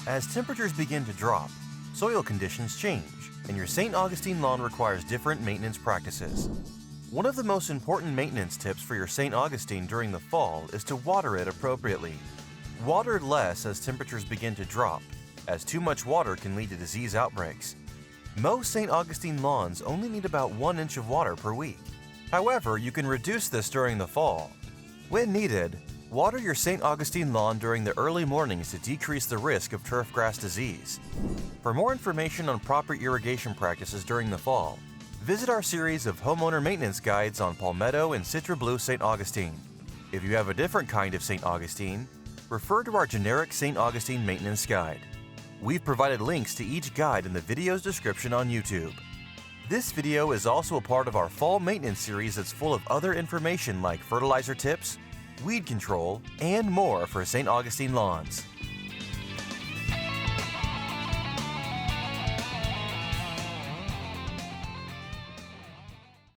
As temperatures begin to drop, soil conditions change, and your St. Augustine lawn requires different maintenance practices. One of the most important maintenance tips for your St. Augustine during the fall is to water it appropriately. Water less as temperatures begin to drop, as too much water can lead to disease outbreaks. Most St. Augustine lawns only need about 1 inch of water per week. However, you can reduce this during the fall. When needed, water your St. Augustine lawn during the early mornings to decrease the risk of turfgrass disease. For more information on proper irrigation practices during the fall, visit our series of homeowner maintenance guides on Palmetto and Citra Blue St. Augustine. If you have a different kind of St. Augustine, refer to our generic St. Augustine maintenance guide. We've provided links to each guide in the video's description on YouTube. This video is also a part of our fall maintenance series that's full of other information like fertilizer tips, weed control, and more for St. Augustine lawns.